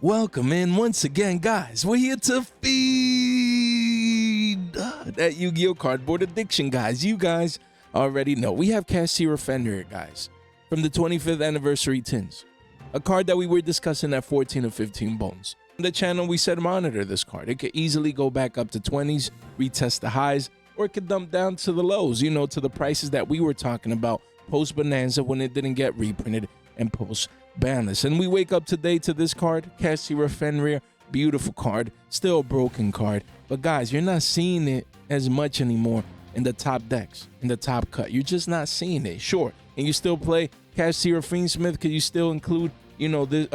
Welcome in once again, guys. We're here to feed that Yu-Gi-Oh cardboard addiction, guys. You guys already know. We have Kashtira Fenrir, guys, from the 25th anniversary tins. A card that we were discussing at 14 or 15 bones. On the channel, we said monitor this card. It could easily go back up to 20s, retest the highs, or it could dump down to the lows, you know, to the prices that we were talking about post-Bonanza when it didn't get reprinted and post-Banless. And we wake up today to this card, Kashtira Fenrir, beautiful card, still a broken card. But guys, you're not seeing it as much anymore in the top decks, in the top cut. You're just not seeing it, sure. And you still play Kashtira Fiendsmith, could you still include, you know, the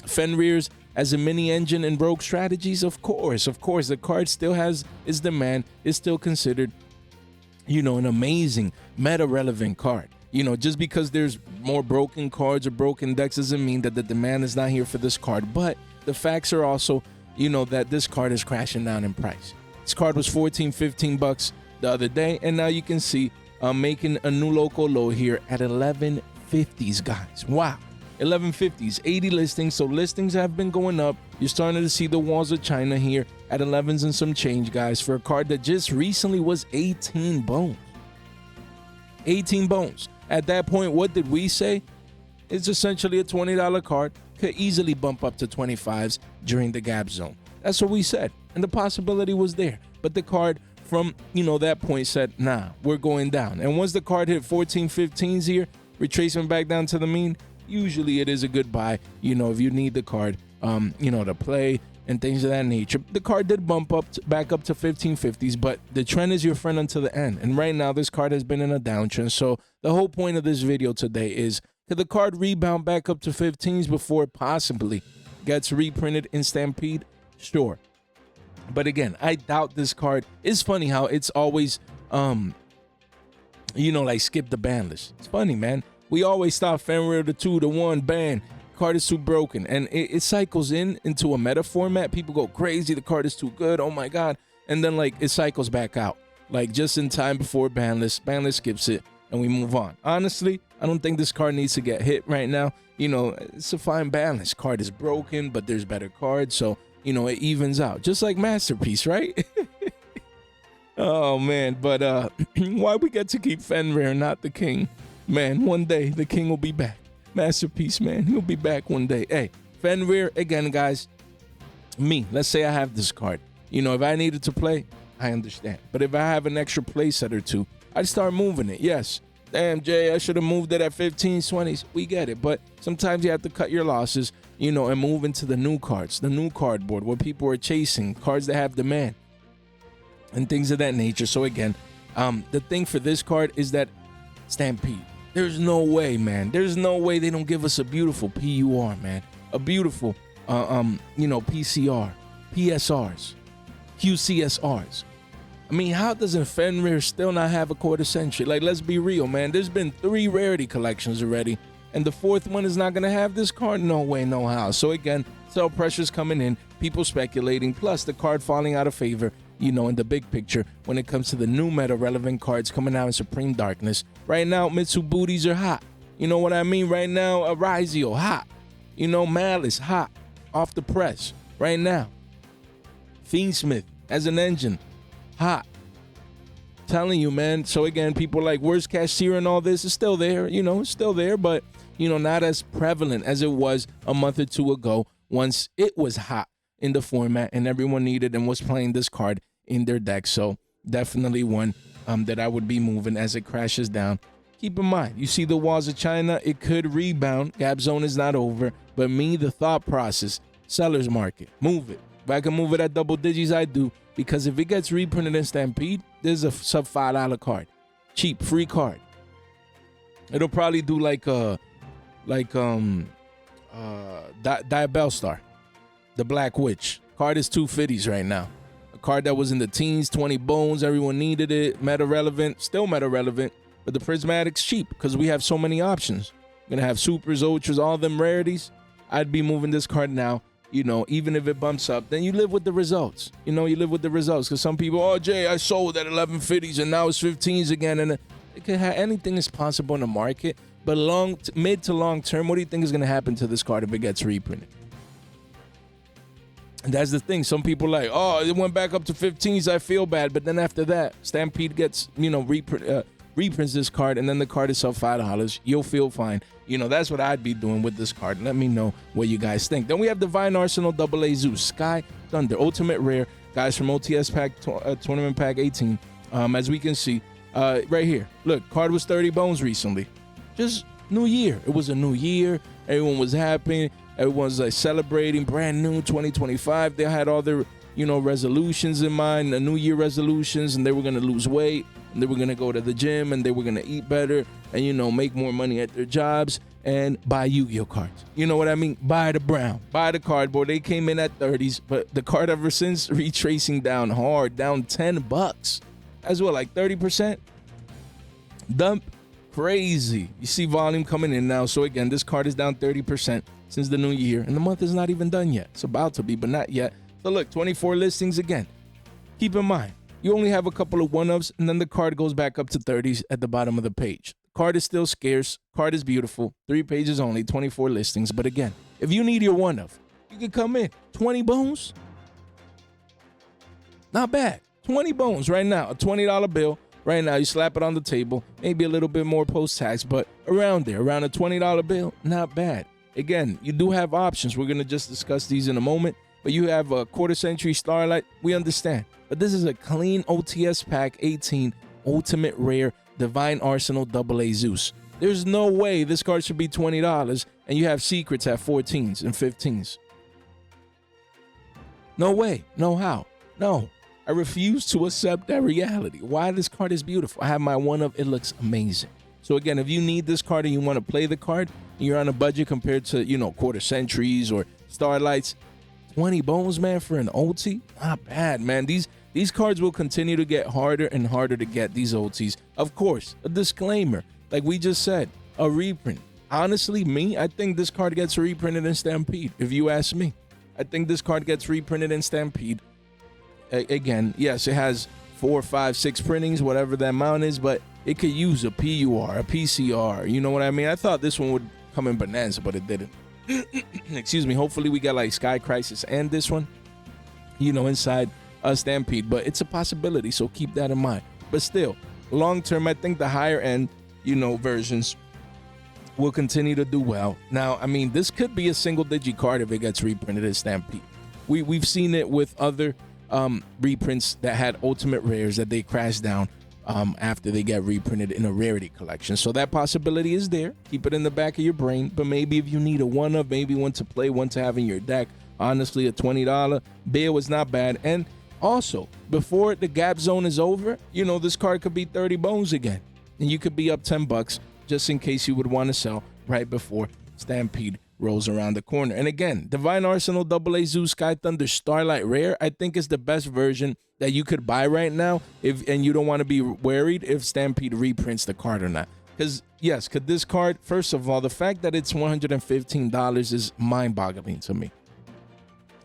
Fenrirs as a mini engine in rogue strategies? Of course. The card still has its demand, is still considered, you know, an amazing meta-relevant card. You know, just because there's more broken cards or broken decks doesn't mean that the demand is not here for this card. But the facts are also, you know, that this card is crashing down in price. This card was 14, 15 bucks the other day, and now you can see making a new local low here at 1150s, guys. Wow. 1150s, 80 listings. So listings have been going up. You're starting to see the walls of China here at 11s and some change, guys, for a card that just recently was 18 bones. 18 bones. At that point, what did we say? It's essentially a $20 card. Could easily bump up to 25s during the gap zone. That's what we said. And the possibility was there. But the card from, you know, that point said, nah, we're going down. And once the card hit 14, 15s here, retracement back down to the mean, usually it is a good buy, you know, if you need the card, you know, to play and things of that nature. The card did bump up back up to 1550s, but the trend is your friend until the end. And right now, this card has been in a downtrend. So the whole point of this video today is, could the card rebound back up to 15s before it possibly gets reprinted in Stampede? Sure. But again, I doubt this card. It's funny how it's always, you know, like skip the ban list. It's funny, man. We always stop Fenrir to 2 to 1 ban. Card is too broken, and it cycles into a meta format. People go crazy. The card is too good. Oh my god! And then like it cycles back out, like just in time before banlist. Banlist skips it, and we move on. Honestly, I don't think this card needs to get hit right now. You know, it's a fine balance. Card is broken, but there's better cards, so you know it evens out. Just like Masterpiece, right? Oh man, but why we get to keep Fenrir, not the king? Man, one day the king will be back. Masterpiece, man, he'll be back one day. Hey, Fenrir, again, guys, me, let's say I have this card. You know, if I needed to play, I understand. But if I have an extra play set or two, I'd start moving it. Yes, damn, Jay, I should have moved it at 15s, 20s. We get it. But sometimes you have to cut your losses, you know, and move into the new cards, the new cardboard, where people are chasing, cards that have demand, and things of that nature. So again, the thing for this card is that Stampede. There's no way, man. There's no way they don't give us a beautiful PUR, man. A beautiful, you know, PCR, PSRs, QCSRs. I mean, how doesn't Fenrir still not have a quarter century? Like, let's be real, man. There's been 3 rarity collections already, and the 4th one is not going to have this card? No way, no how. So again, sell pressure's coming in, people speculating, plus the card falling out of favor, you know, in the big picture when it comes to the new meta relevant cards coming out in Supreme Darkness. Right now, Mitsu booties are hot. You know what I mean? Right now, Ryzeal, hot. You know, Malice, hot. Off the press. Right now. Fiendsmith as an engine, hot. Telling you, man. So again, people are like, where's Kashtira and all this? It's still there, you know, it's still there, but, you know, not as prevalent as it was a month or two ago once it was hot in the format and everyone needed and was playing this card in their deck. So definitely one that I would be moving as it crashes down. Keep in mind, you see the walls of China, it could rebound. Gap zone is not over, but me, the thought process, seller's market, move it. If I can move it at double digits, I do, because if it gets reprinted in Stampede, there's a sub $5 card, cheap, free card. It'll probably do like Diabellstar, the Black Witch. Card is 250s right now. A card that was in the teens, 20 bones, everyone needed it, meta relevant, still meta relevant, but the Prismatic's cheap because we have so many options. We're gonna have supers, ultras, all them rarities. I'd be moving this card now, you know, even if it bumps up, then you live with the results. You know, you live with the results, because some people, oh, Jay, I sold at 1150s and now it's 15s again, and it could have, anything is possible in the market. But mid to long term, what do you think is going to happen to this card if it gets reprinted? And that's the thing. Some people like, oh, it went back up to 15s. I feel bad. But then after that, Stampede gets, reprints this card, and then the card is sell $5. You'll feel fine. That's what I'd be doing with this card. Let me know what you guys think. Then we have Divine Arsenal AA-ZEUS, Sky Thunder, Ultimate Rare, guys from OTS Pack Tournament Pack 18. As we can see right here. Look, card was 30 bones recently. Just new year. It was a new year. Everyone was happy. Everyone's like celebrating brand new 2025. They had all their, resolutions in mind, the New Year resolutions, and they were going to lose weight, and they were going to go to the gym, and they were going to eat better, and, make more money at their jobs, and buy Yu-Gi-Oh cards. You know what I mean? Buy the brown, buy the cardboard. They came in at 30s, but the card ever since retracing down hard, down $10 as well, like 30%. Dump. Crazy. You see volume coming in now. So again, this card is down 30% since the new year, and the month is not even done yet. It's about to be, but not yet. So look, 24 listings again. Keep in mind, you only have a couple of one-ups, and then the card goes back up to 30s at the bottom of the page. The card is still scarce. Card is beautiful. 3 pages only, 24 listings. But again, if you need your one-of, you can come in. 20 bones? Not bad. 20 bones right now. A $20 bill. Right now, you slap it on the table, maybe a little bit more post-tax, but around there, around a $20 bill, not bad. Again, you do have options. We're going to just discuss these in a moment, but you have a quarter-century Starlight. We understand. But this is a clean OTS Pack 18 Ultimate Rare Divine Arsenal AA-ZEUS. There's no way this card should be $20, and you have secrets at 14s and 15s. No way. No how. No. I refuse to accept that reality. Why this card is beautiful. I have my one of, it looks amazing. So again, if you need this card and you want to play the card, and you're on a budget compared to, quarter centuries or Starlights, 20 bones, man, for an OT? Not bad, man. These cards will continue to get harder and harder to get, these OTs. Of course, a disclaimer, like we just said, a reprint. Honestly, I think this card gets reprinted in Stampede, if you ask me. I think this card gets reprinted in Stampede. Again, yes, it has 4, 5, 6 printings, whatever the amount is, but it could use a PUR, a PCR. You know what I mean? I thought this one would come in Bonanza, but it didn't. Excuse me. Hopefully we get like Sky Crisis and this one, inside Stampede. But it's a possibility, so keep that in mind. But still, long term, I think the higher end, versions will continue to do well. Now, I mean, this could be a single-digit card if it gets reprinted as Stampede. We've seen it with other reprints that had ultimate rares that they crash down after they get reprinted in a rarity collection. So that possibility is there. Keep it in the back of your brain. But maybe if you need a one-of, maybe one to play, one to have in your deck, honestly, a $20 bill is not bad. And also, before the gap zone is over, this card could be 30 bones again. And you could be up $10 just in case you would want to sell right before Stampede rolls around the corner. And again, Divine Arsenal AA-ZEUS Sky Thunder Starlight Rare, I think is the best version that you could buy right now, and you don't want to be worried if Stampede reprints the card or not. Because yes, could this card, first of all, the fact that it's $115 is mind-boggling to me.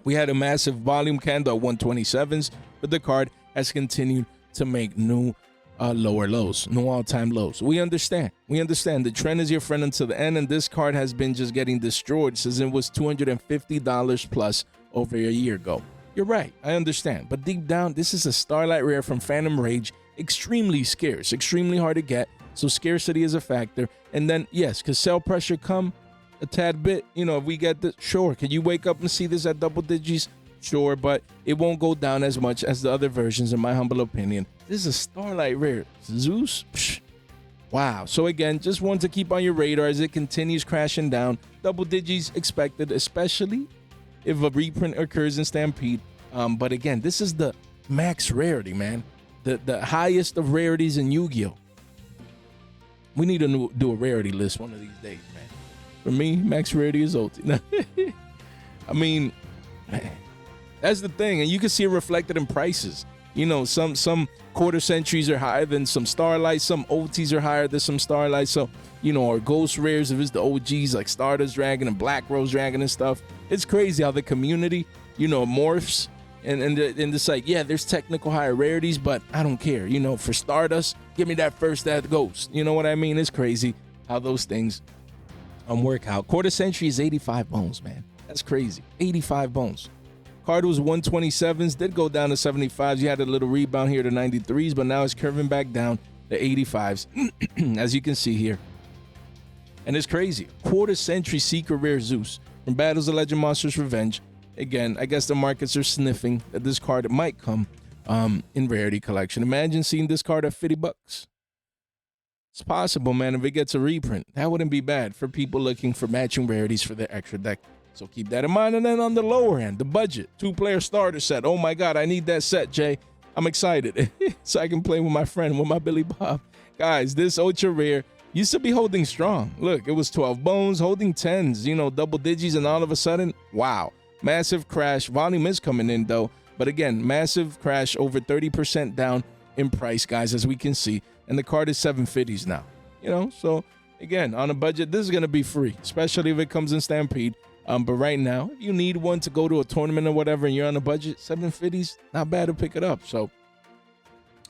We had a massive volume candle at 127s, but the card has continued to make new lower lows, no all-time lows. We understand. The trend is your friend until the end, and this card has been just getting destroyed since it was $250 plus over a year ago. You're right, I understand. But deep down, this is a Starlight Rare from Phantom Rage, extremely scarce, extremely hard to get, so scarcity is a factor. And then, yes, could sell pressure come a tad bit? If we get this, sure. Can you wake up and see this at double digits? Sure, but it won't go down as much as the other versions, in my humble opinion. This is a Starlight Rare. Zeus? Psh. Wow. So again, just one to keep on your radar as it continues crashing down. Double digits expected, especially if a reprint occurs in Stampede. But again, this is the max rarity, man. The highest of rarities in Yu-Gi-Oh! We need to do a rarity list one of these days, man. For me, max rarity is OT. I mean, man. That's the thing, and you can see it reflected in prices. Some quarter centuries are higher than some Starlights, some OTs are higher than some Starlights. So, or Ghost Rares if it's the OGs like Stardust Dragon and Black Rose Dragon and stuff. It's crazy how the community, morphs and it's like, yeah, there's technical higher rarities, but I don't care. For Stardust, give me that first that Ghost. You know what I mean? It's crazy how those things work out. Quarter century is 85 bones, man. That's crazy. 85 bones. Card was 127s, did go down to 75s. You had a little rebound here to 93s, but now it's curving back down to 85s, as you can see here. And it's crazy. Quarter century secret rare Zeus from Battles of Legend Monsters Revenge. Again, I guess the markets are sniffing that this card might come in rarity collection. Imagine seeing this card at $50. It's possible, man, if it gets a reprint. That wouldn't be bad for people looking for matching rarities for their extra deck. So keep that in mind. And then on the lower end, the budget, 2-player starter set. Oh my God, I need that set, Jay. I'm excited so I can play with my friend, with my Billy Bob. Guys, this ultra rare used to be holding strong. Look, it was 12 bones, holding 10s, you know, double digits, and all of a sudden, wow, massive crash. Volume is coming in though, but again, massive crash, over 30% down in price, guys, as we can see. And the card is 750s now, you know, so again, on a budget, this is going to be free, especially if it comes in Stampede. But right now, if you need one to go to a tournament or whatever and you're on a budget, 750s, not bad to pick it up. So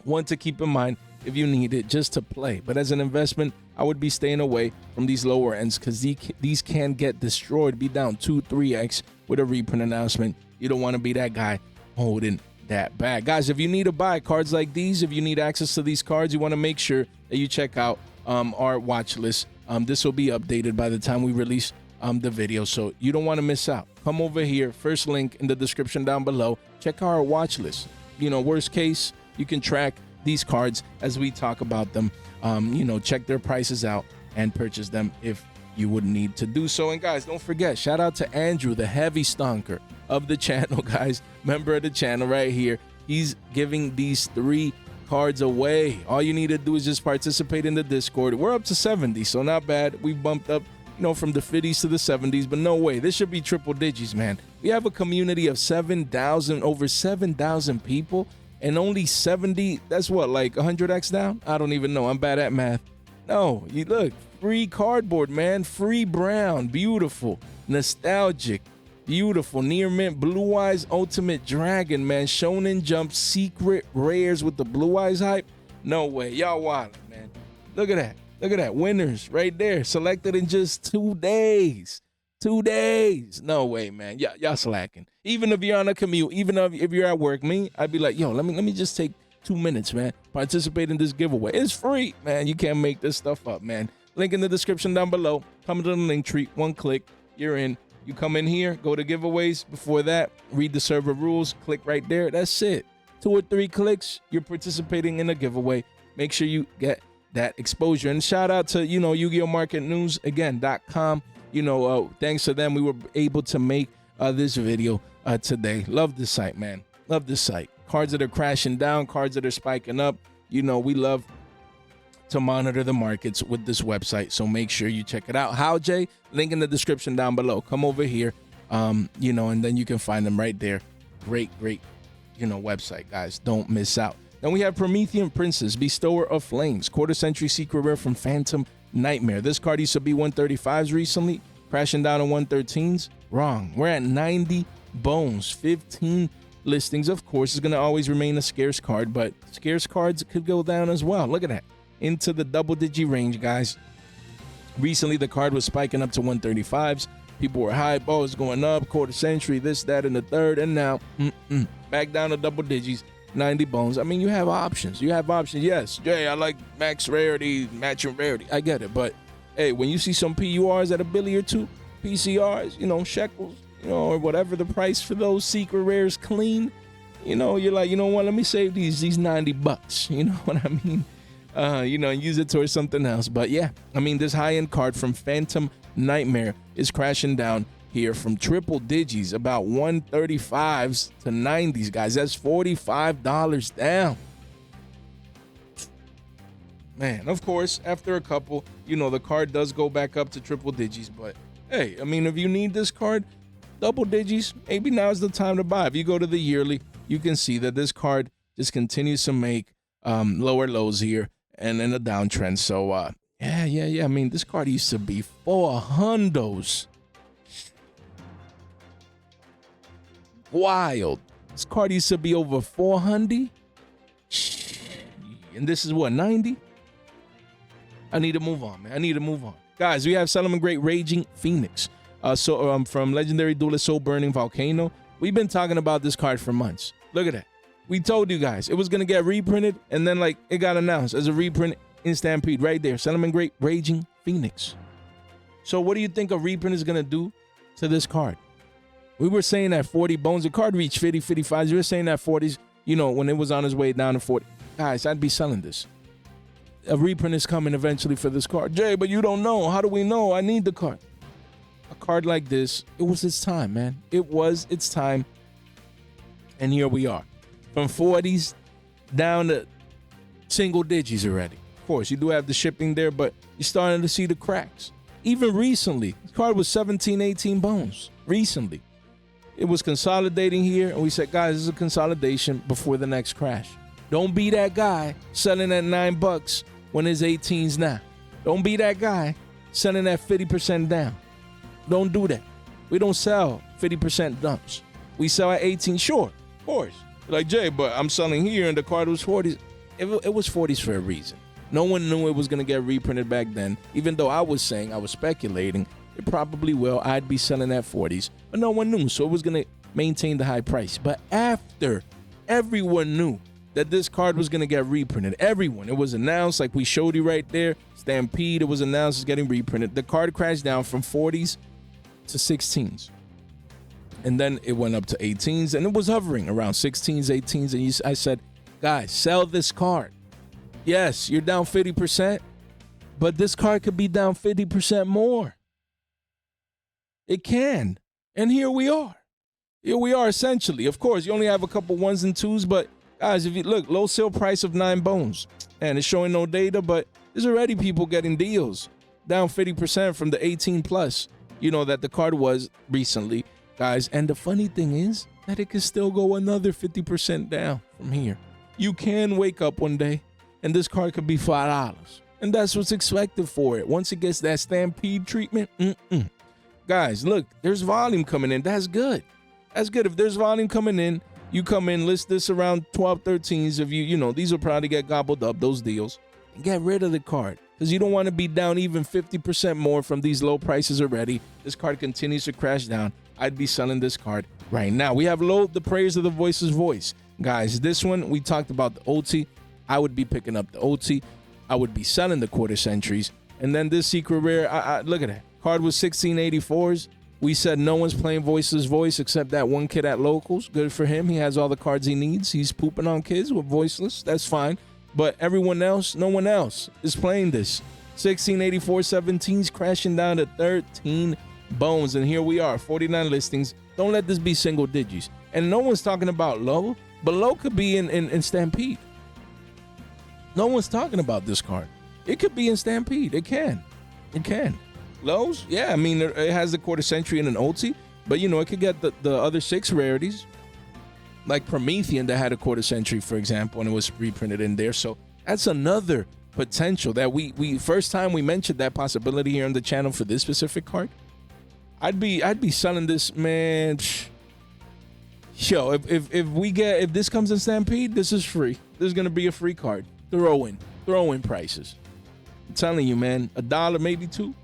one to keep in mind if you need it just to play. But as an investment, I would be staying away from these lower ends because these can get destroyed, be down 2-3x with a reprint announcement. You don't want to be that guy holding that bag. Guys, if you need to buy cards like these, if you need access to these cards, you want to make sure that you check out our watch list. This will be updated by the time we release the video, so you don't want to miss out. Come over here, first link in the description down below. Check our watch list. You know, worst case, you can track these cards as we talk about them. You know, check their prices out and purchase them if you would need to do so. And guys, don't forget, shout out to Andrew, the heavy stonker of the channel, guys, member of the channel right here. He's giving these 3 cards away. All you need to do is just participate in the Discord. We're up to 70, so not bad. We've bumped up, you know, from the 50s to the 70s, but no way. This should be triple digits, man. We have a community of 7,000, over 7,000 people, and only 70, that's what, like 100x down? I don't even know. I'm bad at math. No, you look, free cardboard, man. Free brown, beautiful, nostalgic, beautiful, near mint, blue eyes, ultimate dragon, man. Shonen Jump secret rares with the blue eyes hype. No way. Y'all wild, man. Look at that. Look at that. Winners right there. Selected in just 2 days. 2 days. No way, man. Y'all slacking. Even if you're on a commute, even if you're at work, I'd be like, yo, let me just take 2 minutes, man. Participate in this giveaway. It's free, man. You can't make this stuff up, man. Link in the description down below. Come to the link tree. 1 click. You're in. You come in here, go to giveaways. Before that, read the server rules. Click right there. That's it. 2 or 3 clicks. You're participating in a giveaway. Make sure you get that exposure. And shout out to, you know, Yu-Gi-Oh! Market News again.com. You know, thanks to them, we were able to make this video today. Love this site, man. Love this site. Cards that are crashing down, cards that are spiking up. You know, we love to monitor the markets with this website. So make sure you check it out. How, Jay? Link in the description down below. Come over here, you know, and then you can find them right there. Great, you know, website, guys. Don't miss out. Then we have Promethean Princess, Bestower of Flames, quarter century secret rare from Phantom Nightmare. This card used to be 135s recently, crashing down to 113s. Wrong. We're at 90 bones, 15 listings. Of course, it's going to always remain a scarce card, but scarce cards could go down as well. Look at that. Into the double-digit range, guys. Recently, the card was spiking up to 135s. People were hype. Oh, it's going up, quarter century, this, that, and the third. And now, back down to double digits. 90 bones. I mean, you have options. You have options. Yes, Jay, I like max rarity, matching rarity. I get it. But, hey, when you see some PURs at $1 billion or $2, PCRs, you know, shekels, you know, or whatever the price for those secret rares clean, you know, you're like, you know what, let me save these $90. You know what I mean? You know, and use it towards something else. But, yeah, I mean, this high-end card from Phantom Nightmare is crashing down here from triple digits, about 135s to 90s, guys. That's $45 down. Man, of course, after a couple, you know, the card does go back up to triple digits. But, hey, I mean, if you need this card, double digits, maybe now's the time to buy. If you go to the yearly, you can see that this card just continues to make lower lows here and in a downtrend. So, yeah. I mean, this card used to be $400. Wild. This card used to be over 400. And this is what, 90? I need to move on, man. I need to move on. Guys, we have Solomon Great Raging Phoenix. From Legendary Duelist Soul Burning Volcano. We've been talking about this card for months. Look at that. We told you guys it was going to get reprinted, and then like it got announced as a reprint in Stampede right there. Sentiment Great Raging Phoenix. So what do you think a reprint is going to do to this card? We were saying that 40 bones. The card reached 50, 55. You were saying that 40s, you know, when it was on its way down to 40. Guys, I'd be selling this. A reprint is coming eventually for this card. Jay, but you don't know. How do we know? I need the card. A card like this, it was its time, man. It was its time. And here we are. From 40s down to single digits already. Of course, you do have the shipping there, but you're starting to see the cracks. Even recently, this card was 17, 18 bones. Recently. It was consolidating here, and we said, guys, this is a consolidation before the next crash. Don't be that guy selling at $9 when it's 18s now. Don't be that guy selling at 50% down. Don't do that. We don't sell 50% dumps. We sell at 18, sure, of course. Like, Jay, but I'm selling here, and the card was 40s. It was 40s for a reason. No one knew it was going to get reprinted back then, even though I was saying, I was speculating, it probably will. I'd be selling at 40s, but no one knew, so it was going to maintain the high price. But after everyone knew that this card was going to get reprinted, everyone, it was announced, like we showed you right there, Stampede, it was announced it's getting reprinted. The card crashed down from 40s to 16s. And then it went up to 18s, and it was hovering around 16s, 18s, and I said, guys, sell this card. Yes, you're down 50%, but this card could be down 50% more. It can. And here we are. Here we are, essentially. Of course, you only have a couple ones and twos, but guys, if you look, low sale price of 9 bones, and it's showing no data, but there's already people getting deals down 50% from the 18 plus, you know, that the card was recently, guys. And the funny thing is that it could still go another 50% down from here. You can wake up one day and this card could be $5. And that's what's expected for it. Once it gets that Stampede treatment, guys, look, there's volume coming in. That's good. That's good. If there's volume coming in, you come in, list this around 12, 13s. If you know, these will probably get gobbled up, those deals. And get rid of the card because you don't want to be down even 50% more from these low prices already. This card continues to crash down. I'd be selling this card right now. We have the praise of the Voiceless Voice. Guys, this one, we talked about the OT. I would be picking up the OT. I would be selling the quarter centuries. And then this secret rare, look at that. Card was 1684s. We said no one's playing Voiceless Voice except that one kid at Locals. Good for him. He has all the cards he needs. He's pooping on kids with Voiceless. That's fine. But everyone else, no one else is playing this. 1684 17s crashing down to 13 bones. And here we are, 49 listings. Don't let this be single digits. And no one's talking about low, but low could be in Stampede. No one's talking about this card. It could be in Stampede. It can. It can. Lows? Yeah, I mean, it has the quarter century and an OT, but, you know, it could get the other 6 rarities, like Promethean that had a quarter century, for example, and it was reprinted in there. So that's another potential that we first time we mentioned that possibility here on the channel for this specific card. I'd be selling this, man. Yo, if this comes in Stampede, this is free. This is gonna be a free card. Throw in prices. I'm telling you, man, $1, maybe $2.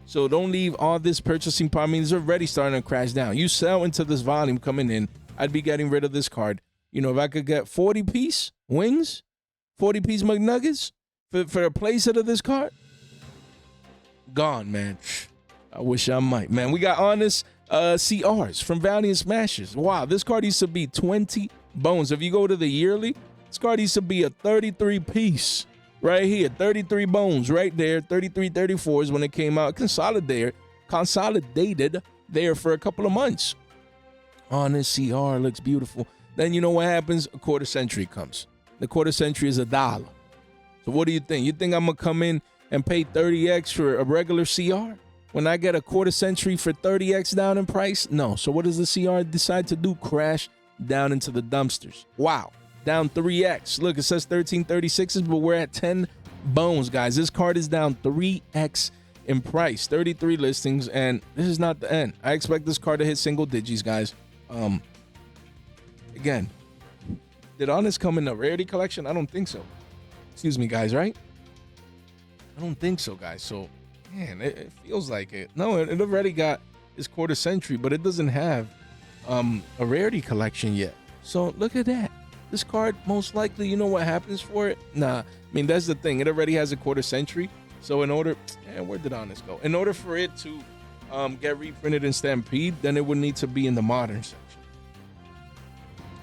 So don't leave all this purchasing power. I mean, it's already starting to crash down. You sell into this volume coming in. I'd be getting rid of this card. You know, if I could get 40-piece wings, 40-piece McNuggets for a playset of this card, gone, man. I wish I might, man. We got honest CRs from Valiant Smashers. Wow, this card used to be 20 bones. If you go to the yearly, this card used to be a 33-piece. Right here, 33 bones right there, 33, 34s when it came out. Consolidated there for a couple of months. Honest CR looks beautiful. Then you know what happens? A quarter century comes. The quarter century is $1. So what do you think? You think I'm going to come in and pay 30x for a regular CR? When I get a quarter century for 30x down in price? No. So what does the CR decide to do? Crash down into the dumpsters. Wow. Down 3x. Look, it says 1336s, but we're at 10 bones, guys. This card is down 3x in price. 33 listings, and this is not the end. I expect this card to hit single digits, guys. Again, did Honest come in the rarity collection? I don't think so. Excuse me, guys, right? I don't think so, guys. So, man, it feels like it. No, it already got this quarter century, but it doesn't have a rarity collection yet. So look at that. This card, most likely, you know what happens for it? Nah, I mean, that's the thing. It already has a quarter century. So in order, where did Honest go? In order for it to get reprinted in Stampede, then it would need to be in the modern section.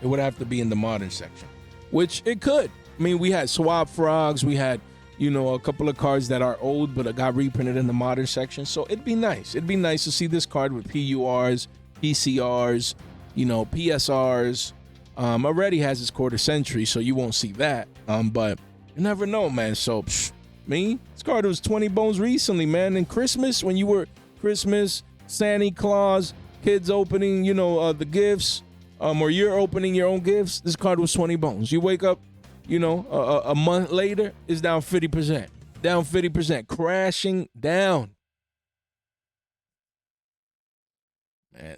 It would have to be in the modern section, which it could. I mean, we had Swap Frogs. We had, a couple of cards that are old, but got reprinted in the modern section. So it'd be nice. It'd be nice to see this card with PURs, PCRs, PSRs. Already has its quarter century, so you won't see that. But you never know, man. So, this card was 20 bones recently, man. And Christmas, when you were Christmas, Santa Claus, kids opening, the gifts, or you're opening your own gifts, this card was 20 bones. You wake up, a month later, it's down 50%. Down 50%. Crashing down. Man.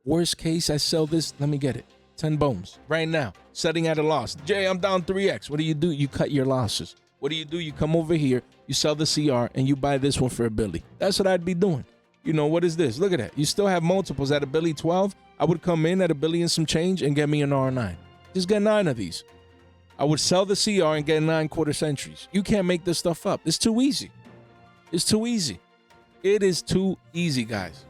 Worst case, I sell this. Let me get it. 10 bones right now, setting at a loss. Jay, I'm down 3x. What do? You cut your losses. What do? You come over here, you sell the CR, and you buy this one for a Billy. That's what I'd be doing. What is this? Look at that. You still have multiples at a Billy 12. I would come in at a Billy and some change and get me an R9. Just get 9 of these. I would sell the CR and get 9 quarter centuries. You can't make this stuff up. It's too easy. It's too easy. It is too easy, guys.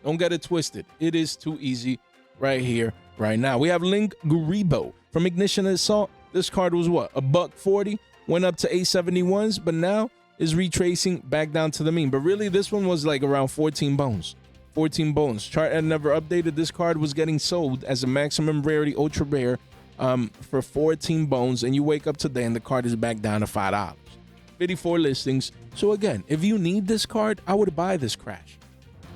Don't get it twisted. It is too easy right here, right now. We have Linkuriboh from Ignition Assault. This card was what? $140. Went up to 871s, but now is retracing back down to the mean. But really, this one was like around 14 bones. 14 bones. Chart had never updated. This card was getting sold as a maximum rarity ultra rare for 14 bones. And you wake up today and the card is back down to $5. 54 listings. So again, if you need this card, I would buy this crash.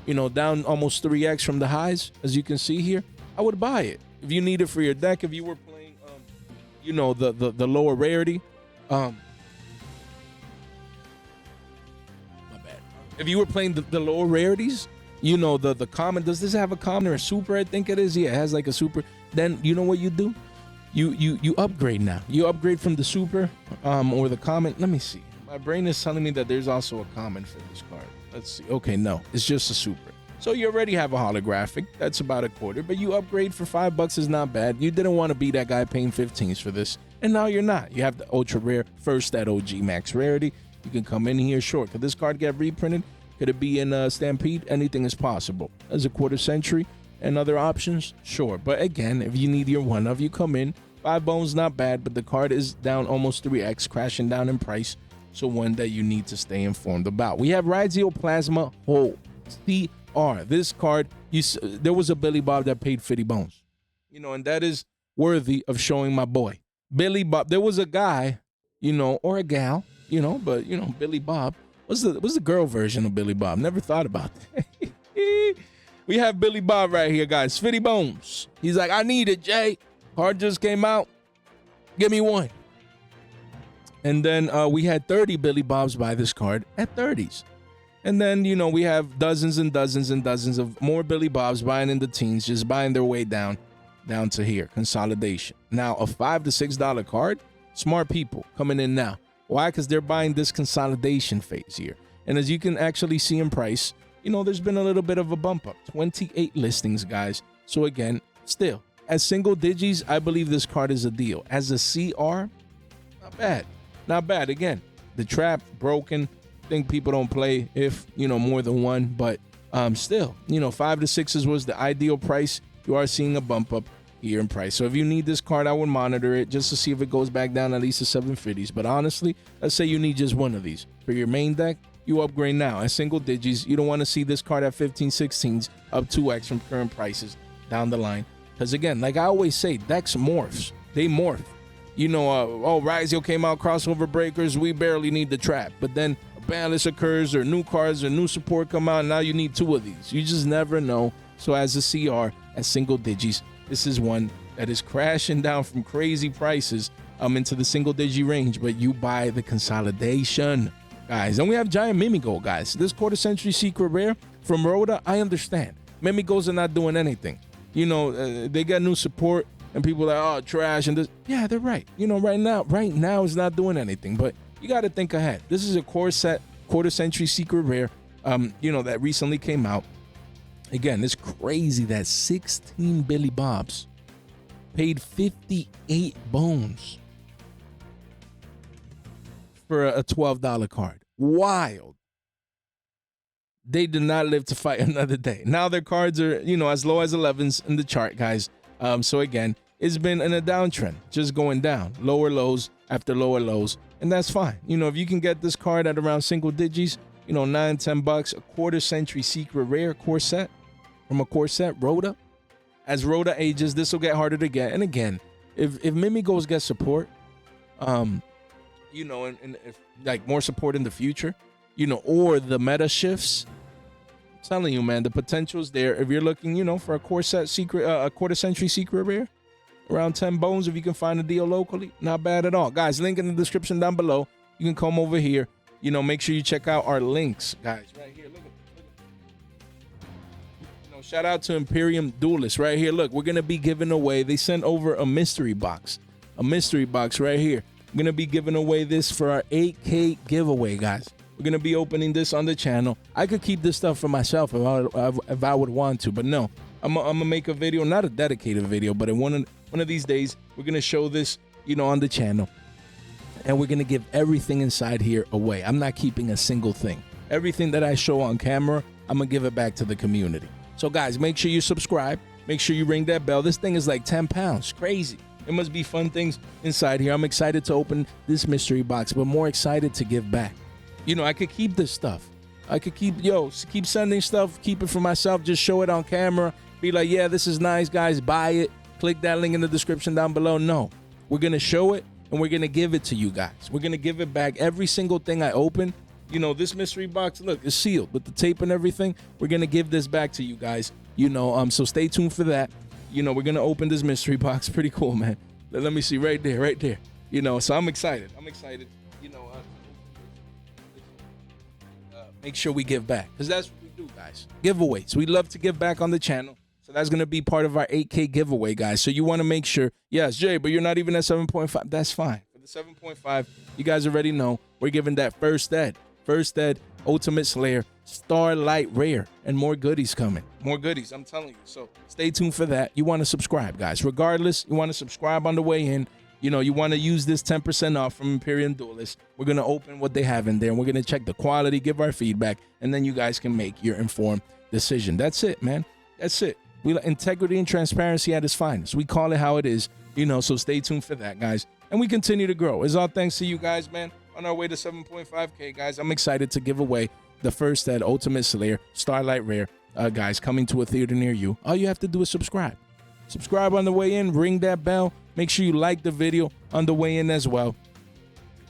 Down almost 3x from the highs, as you can see here. I would buy it. If you need it for your deck, if you were playing, the lower rarity. My bad. If you were playing the lower rarities, the common. Does this have a common or a super? I think it is. Yeah, it has like a super. Then you know what you do? You upgrade now. You upgrade from the super or the common. Let me see. My brain is telling me that there's also a common for this card. Let's see. Okay, no, it's just a super. So you already have a holographic. That's about a quarter, but you upgrade for $5 is not bad. You didn't want to be that guy paying 15s for this, and now you're not. You have the ultra rare first at OG max rarity. You can come in here short. Could this card get reprinted? Could it be in Stampede? Anything is possible. As a quarter century and other options, sure. But again, if you need your one of, you come in. 5 bones, not bad, but the card is down almost 3x, crashing down in price. So one that you need to stay informed about. We have Ryzeal Plasma Whole CR. This card, there was a Billy Bob that paid 50 bones. And that is worthy of showing my boy. Billy Bob. There was a guy, or a gal, but Billy Bob was the girl version of Billy Bob. Never thought about that. We have Billy Bob right here, guys. 50 bones. He's like, I need it, Jay. Card just came out. Give me one. And then we had 30 Billy Bobs buy this card at 30s. And then, we have dozens and dozens and dozens of more Billy Bobs buying in the teens, just buying their way down to here. Consolidation. Now, a $5 to $6 card, smart people coming in now. Why? Because they're buying this consolidation phase here. And as you can actually see in price, there's been a little bit of a bump up. 28 listings, guys. So again, still, as single digis, I believe this card is a deal. As a CR, not bad. Not bad. Again, the trap broken. Think people don't play if more than one, but still, 5 to 6s was the ideal price. You are seeing a bump up here in price. So if you need this card, I would monitor it just to see if it goes back down at least to 750s. But honestly, let's say you need just one of these for your main deck. You upgrade now at single digits. You don't want to see this card at 15, 16s up 2x from current prices down the line. Because again, like I always say, decks morphs. They morph. Ryzeal came out, crossover breakers, we barely need the trap. But then a balance occurs or new cards or new support come out, and now you need 2 of these. You just never know. So as a CR at single digits, this is one that is crashing down from crazy prices into the single digi range, but you buy the consolidation, guys. And we have Giant Mimighoul, guys. This quarter century secret rare from Rhoda, I understand. Mimighouls are not doing anything. They got new support. And people are like, oh, trash and this. Yeah, they're right. Right now it's not doing anything. But you got to think ahead. This is a quarter century secret rare, that recently came out. Again, it's crazy that 16 Billy Bobs paid 58 bones for a $12 card. Wild. They did not live to fight another day. Now their cards are, as low as 11s in the chart, guys. So again, it's been in a downtrend, just going down, lower lows after lower lows, and that's fine. If you can get this card at around single digits, $9-10, a quarter century secret rare core set from a core set, Rhoda. As Rhoda ages, this will get harder to get. And again, if Mimighouls get support, and if like more support in the future, or the meta shifts, I'm telling you, man, the potential's there. If you're looking, for a core set secret, a quarter century secret rare, around 10 bones, if you can find a deal locally, not bad at all. Guys, link in the description down below. You can come over here. Make sure you check out our links, guys. Right here, look at. Shout out to Imperium Duelist right here. Look, we're gonna be giving away. They sent over a mystery box right here. We're gonna be giving away this for our 8K giveaway, guys. We're gonna be opening this on the channel. I could keep this stuff for myself if I would want to, but no. I'm gonna make a video, not a dedicated video, but in one of these days, we're gonna show this, on the channel, and we're gonna give everything inside here away. I'm not keeping a single thing. Everything that I show on camera, I'm gonna give it back to the community. So guys, make sure you subscribe. Make sure you ring that bell. This thing is like 10 pounds. Crazy. It must be fun things inside here. I'm excited to open this mystery box, but more excited to give back. I could keep this stuff. I could keep sending stuff, keep it for myself, just show it on camera. Be like, yeah, this is nice, guys. Buy it. Click that link in the description down below. No, we're going to show it and we're going to give it to you guys. We're going to give it back. Every single thing I open, this mystery box, look, it's sealed with the tape and everything. We're going to give this back to you guys, so stay tuned for that. We're going to open this mystery box. Pretty cool, man. Let me see right there. So I'm excited. Make sure we give back because that's what we do, guys. Giveaways. We love to give back on the channel. So that's going to be part of our 8K giveaway, guys. So you want to make sure, yes, Jay, but you're not even at 7.5. That's fine. For the 7.5, you guys already know we're giving that First Ed, Ultimate Slayer, Starlight Rare, and more goodies coming. More goodies, I'm telling you. So stay tuned for that. You want to subscribe, guys. Regardless, you want to subscribe on the way in. You want to use this 10% off from Imperium Duelist. We're going to open what they have in there, and we're going to check the quality, give our feedback, and then you guys can make your informed decision. That's it, man. That's it. We like integrity and transparency at its finest. We call it how it is, so stay tuned for that, guys. And we continue to grow. It's all thanks to you guys, man. On our way to 7.5K, guys, I'm excited to give away the First Ed Ultimate Slayer Starlight Rare, guys, coming to a theater near you. All you have to do is subscribe. Subscribe on the way in, ring that bell. Make sure you like the video on the way in as well.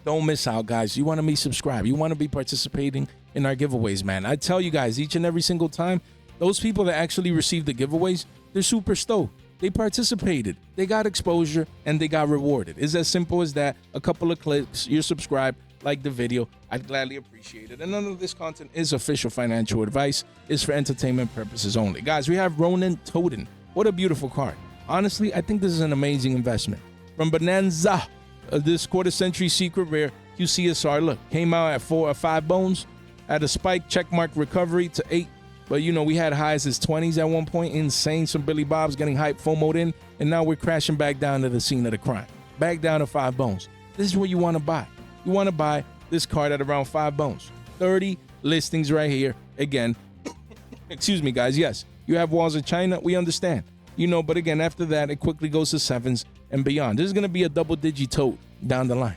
Don't miss out, guys. You want to be subscribed. You want to be participating in our giveaways, man. I tell you guys, each and every single time, those people that actually receive the giveaways, they're super stoked. They participated, they got exposure, and they got rewarded. It's as simple as that. A couple of clicks, you're subscribed, like the video. I'd gladly appreciate it. And none of this content is official financial advice. It's for entertainment purposes only. Guys, we have Ronintoadin. What a beautiful card. Honestly, I think this is an amazing investment. From Bonanza, this quarter century secret rare, QCSR, look, came out at 4 or 5 bones, at a spike, checkmark recovery to 8. But, we had highs as 20s at one point. Insane. Some Billy Bobs getting hype, FOMO'd in. And now we're crashing back down to the scene of the crime. Back down to 5 bones. This is what you want to buy. You want to buy this card at around 5 bones. 30 listings right here. Again, excuse me, guys. Yes, you have walls of China. We understand. But again, after that, it quickly goes to 7s and beyond. This is going to be a double-digit toad down the line.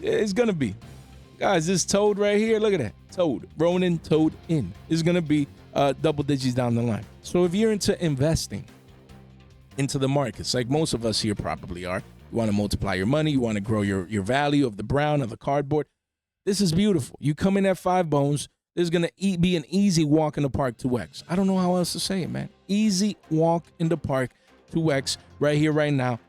It's going to be. Guys, this toad right here, look at that. Toad, Ronintoadin is going to be double digits down the line. So if you're into investing into the markets, like most of us here probably are, you want to multiply your money, you want to grow your value of the brown, of the cardboard, this is beautiful. You come in at 5 bones, this is going to be an easy walk in the park 2X. I don't know how else to say it, man. Easy walk in the park 2X right here, right now.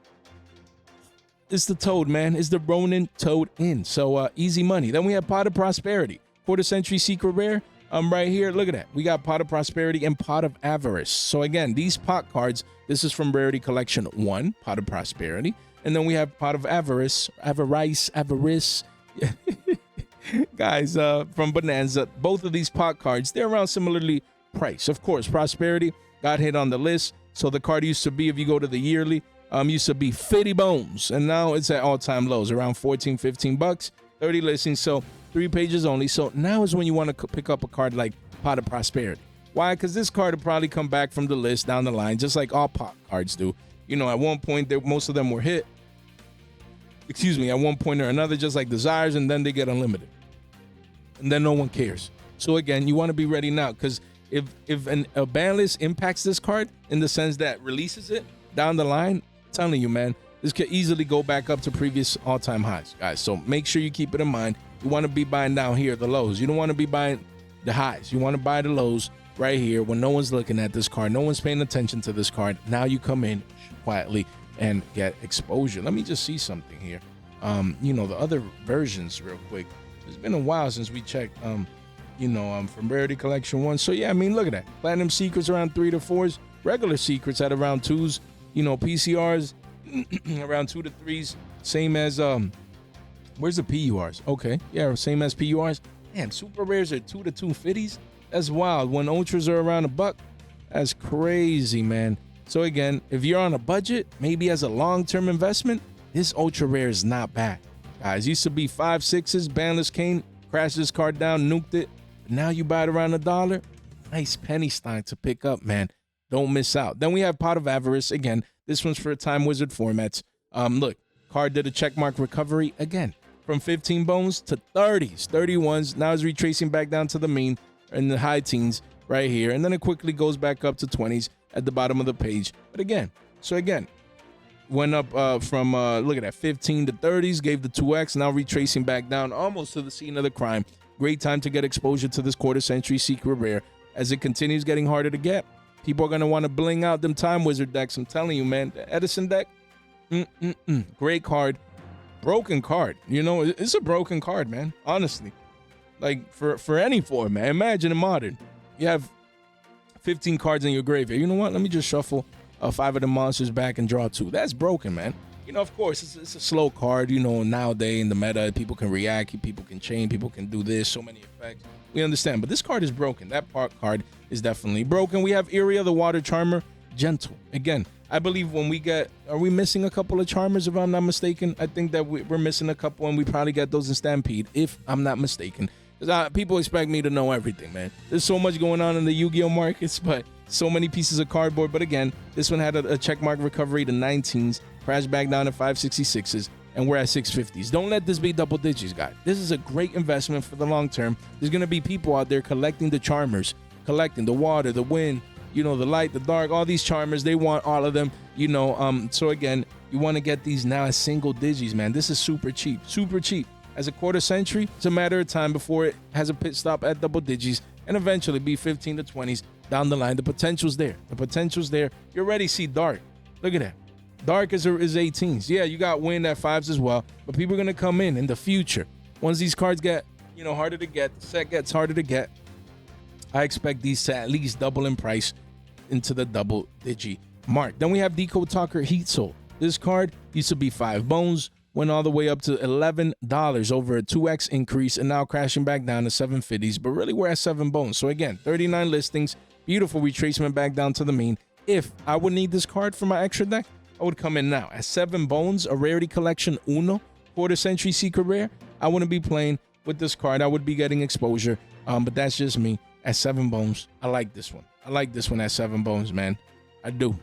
It's the toad, man. It's the Ronintoadin. So easy money. Then we have Pot of Prosperity. Quarter century secret rare. Right here, look at that. We got Pot of Prosperity and Pot of Avarice. So again, these pot cards, this is from Rarity Collection 1, Pot of Prosperity. And then we have Pot of Avarice. Guys, from Bonanza. Both of these pot cards, they're around similarly price. Of course, Prosperity got hit on the list. So the card used to be, if you go to the yearly, used to be 50 bones. And now it's at all-time lows, around 14, 15 bucks, 30 listings. So 3 pages only. So now is when you want to pick up a card like Pot of Prosperity. Why? Because this card will probably come back from the list down the line, just like all pot cards do. You know, at one point, most of them were hit. Excuse me, at one point or another, just like Desires, and then they get unlimited. And then no one cares. So again, you want to be ready now, because if a ban list impacts this card in the sense that releases it down the line, I'm telling you, man, this could easily go back up to previous all-time highs, guys. So make sure you keep it in mind. You want to be buying down here, the lows. You don't want to be buying the highs. You want to buy the lows right here when no one's looking at this card. No one's paying attention to this card. Now you come in quietly and get exposure. Let me just see something here. You know, the other versions real quick. It's been a while since we checked, from Rarity Collection 1. So, yeah, I mean, look at that. Platinum Secrets around 3 to 4s. Regular Secrets at around 2s. You know, PCRs around 2 to 3s. Same as, where's the PURs? Okay, yeah, same as PURs. Man, Super Rares are 2 to 250s. That's wild. When Ultras are around $1, that's crazy, man. So, again, if you're on a budget, maybe as a long-term investment, this Ultra Rare is not bad. Guys, used to be 5, 6s. Banless Kane crashed this card down, nuked it. But now you buy it around $1. Nice penny stock to pick up, man. Don't miss out. Then we have Pot of Avarice. Again, this one's for Time Wizard formats. Look, card did a checkmark recovery again from 15 bones to 30s, 31s. Now it's retracing back down to the mean in the high teens right here. And then it quickly goes back up to 20s at the bottom of the page. But again, went up from, look at that, 15 to 30s, gave the 2x, now retracing back down almost to the scene of the crime. Great time to get exposure to this quarter-century secret rare. As it continues getting harder to get, people are going to want to bling out them Time Wizard decks. I'm telling you, man, the Edison deck, great card. Broken card. You know, it's a broken card, man, honestly. Like, for any form, man. Imagine in Modern, you have 15 cards in your graveyard. You know what? Let me just shuffle 5 of the monsters back and draw 2. That's broken, man. You know, of course, it's a slow card. You know, nowadays in the meta, people can react, people can chain, people can do this, so many effects. We understand, but this card is broken. That card is definitely broken. We have Iria, the Water Charmer, Gentle. Again, I believe when we get, are we missing a couple of Charmers, if I'm not mistaken? I think that we're missing a couple, and we probably get those in Stampede, if I'm not mistaken. Because people expect me to know everything, man. There's so much going on in the Yu-Gi-Oh markets, but so many pieces of cardboard. But again, this one had a checkmark recovery to 19s, crashed back down to 566s, and we're at 650s. Don't let this be double digits, guys. This is a great investment for the long term. There's going to be people out there collecting the Charmers, collecting the water, the wind, you know, the light, the dark, all these Charmers. They want all of them, you know. So again, you want to get these now as single digits, man. This is super cheap, super cheap. As a quarter century, it's a matter of time before it has a pit stop at double digits and eventually be 15 to 20s down the line. The potential's there. The potential's there. You already see Dark. Look at that. Dark is 18s. Yeah, you got Wind at 5s as well, but people are going to come in the future. Once these cards get, you know, harder to get, the set gets harder to get, I expect these to at least double in price into the double digi mark. Then we have Decode Talker Heat Soul. This card used to be 5 bones, went all the way up to $11 over a 2x increase, and now crashing back down to 750s, but really we're at 7 bones. So again, 39 listings, beautiful retracement back down to the mean. If I would need this card for my extra deck, I would come in now at 7 bones, a Rarity Collection Uno, quarter century secret rare. I wouldn't be playing with this card. I would be getting exposure, but that's just me. At 7 bones, I like this one. I like this one at 7 bones, man. I do.